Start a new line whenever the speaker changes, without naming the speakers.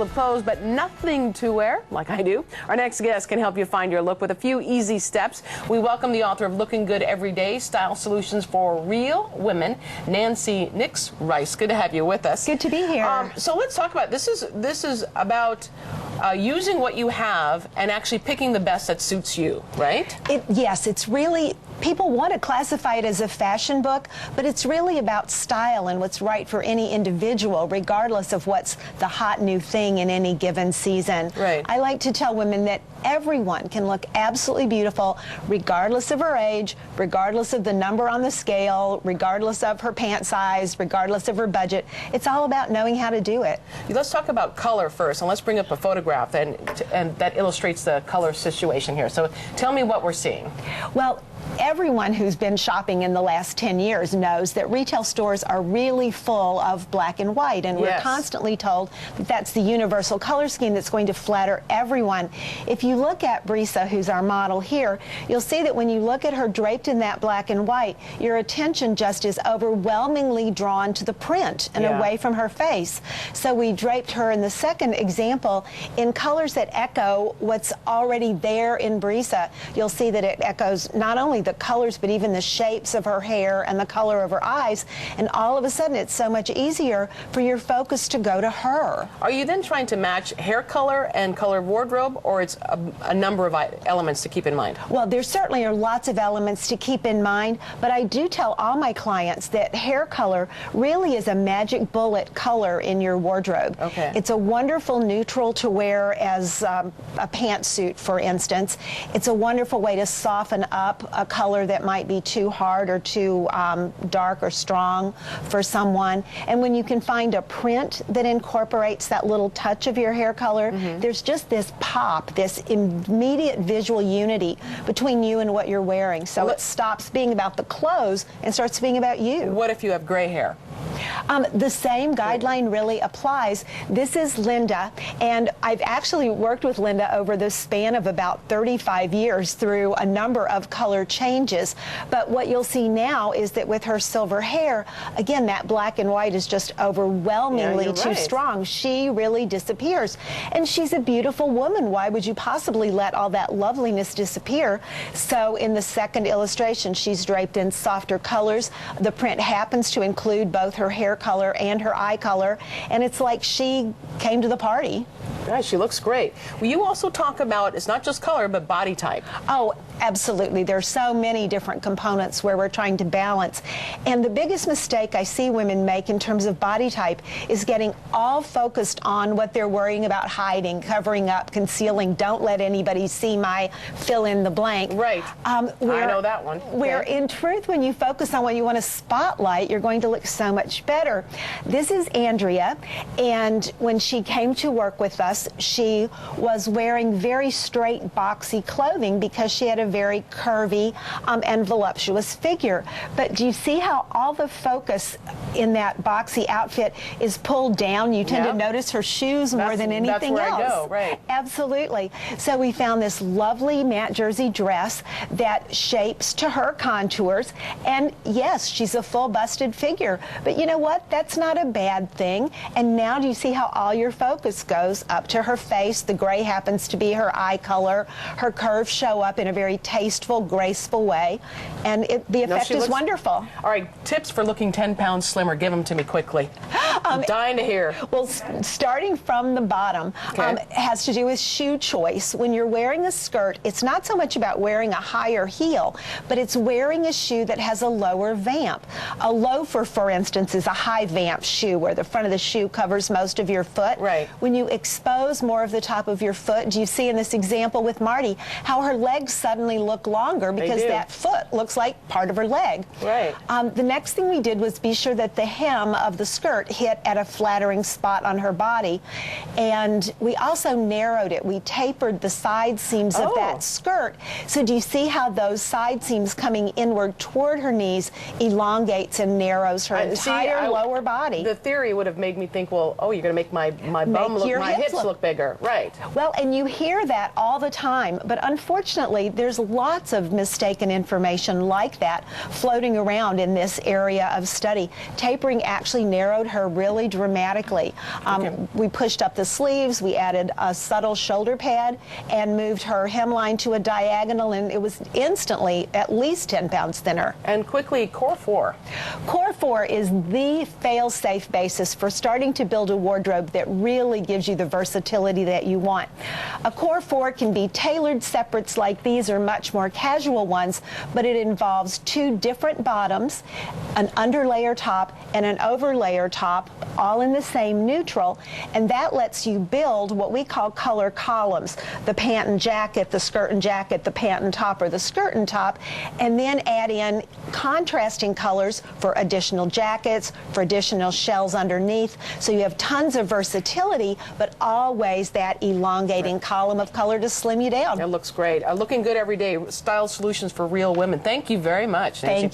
Of clothes, but nothing to wear, like I do. Our next guest can help you find your look with a few easy steps. We welcome the author of Looking Good Every Day, Style Solutions for Real Women, Nancy Nix-Rice. Good to have you with us.
Good to be here.
So let's talk about, this is about using what you have and actually picking the best that suits you, right?
Yes, it's really, people want to classify it as a fashion book, but it's really about style and what's right for any individual, regardless of what's the hot new thing in any given season.
Right.
I like to tell women that everyone can look absolutely beautiful, regardless of her age, regardless of the number on the scale, regardless of her pant size, regardless of her budget. It's all about knowing how to do it.
Let's talk about color first, and let's bring up a photograph and that illustrates the color situation here. So tell me what we're seeing.
Well, everyone who's been shopping in the last 10 years knows that retail stores are really full of black and white, and we're constantly told that that's the universal color scheme that's going to flatter everyone. If you look at Brisa, who's our model here, you'll see that when you look at her draped in that black and white, your attention just is overwhelmingly drawn to the print and away from her face. So we draped her in the second example in colors that echo what's already there in Brisa. You'll see that it echoes not only the colors, but even the shapes of her hair and the color of her eyes. And all of a sudden, it's so much easier for your focus to go to her.
Are you then trying to match hair color and color of wardrobe, or it's a number of elements to keep in mind?
Well, there certainly are lots of elements to keep in mind, but I do tell all my clients that hair color really is a magic bullet color in your wardrobe.
Okay.
It's a wonderful neutral to wear as a pantsuit, for instance. It's a wonderful way to soften up a color that might be too hard or too dark or strong for someone. And when you can find a print that incorporates that little touch of your hair color, there's just this pop, this immediate visual unity between you and what you're wearing. So it stops being about the clothes and starts being about you.
What if you have gray hair?
The same guideline really applies. This is Linda, and I've actually worked with Linda over the span of about 35 years through a number of color changes. But what you'll see now is that with her silver hair, again, that black and white is just overwhelmingly too strong. She really disappears. And she's a beautiful woman. Why would you possibly let all that loveliness disappear? So in the second illustration, she's draped in softer colors. The print happens to include both her hair color and her eye color, and it's like she came to the party.
Yeah, she looks great. Well, you also talk about, it's not just color, but body type.
Oh, absolutely. There's so many different components where we're trying to balance. And the biggest mistake I see women make in terms of body type is getting all focused on what they're worrying about hiding, covering up, concealing. Don't let anybody see my fill in the blank.
Right. I know that one.
Where in truth, when you focus on what you want to spotlight, you're going to look so much better. This is Andrea, and when she came to work with us, she was wearing very straight, boxy clothing because she had a very curvy and voluptuous figure. But do you see how all the focus in that boxy outfit is pulled down? You tend to notice her shoes more than anything else.
That's where I go, right.
Absolutely. So we found this lovely matte jersey dress that shapes to her contours. And yes, she's a full busted figure. But you know what? That's not a bad thing. And now do you see how all your focus goes up to her face? The gray happens to be her eye color. Her curves show up in a very tasteful, graceful way. And the effect is wonderful.
All right, tips for looking 10 pounds slimmer. Give them to me quickly. I'm dying to hear.
Well, starting from the bottom has to do with shoe choice. When you're wearing a skirt, it's not so much about wearing a higher heel, but it's wearing a shoe that has a lower vamp. A loafer, for instance, is a high vamp shoe where the front of the shoe covers most of your foot.
Right.
When you expose more of the top of your foot, do you see in this example with Marty how her legs suddenly look longer because that foot looks like part of her leg?
Right.
The next thing we did was be sure that the hem of the skirt hit at a flattering spot on her body, and we also narrowed it. We tapered the side seams of that skirt. So do you see how those side seams coming inward toward her knees elongates and narrows her entire lower body?
The theory would have made me think, well, oh, you're going to make my bum look, my hips look bigger. Right.
Well, and you hear that all the time, but unfortunately, there's lots of mistaken information like that floating around in this area of study. Tapering actually narrowed her really dramatically. We pushed up the sleeves, we added a subtle shoulder pad, and moved her hemline to a diagonal, and it was instantly at least 10 pounds thinner.
And quickly, Core 4.
Core 4 is the fail-safe basis for starting to build a wardrobe that really gives you the versatility that you want. A Core 4 can be tailored separates like these or much more casual ones, but it involves two different bottoms, an underlayer top and an overlayer top, all in the same neutral, and that lets you build what we call color columns: the pant and jacket, the skirt and jacket, the pant and top, or the skirt and top, and then add in contrasting colors for additional jackets, for additional shells underneath, so you have tons of versatility, but always that elongating column of color to slim you down.
It looks great. Looking good every day. Style solutions for real women. Thank you very much, Nancy.
Thank you.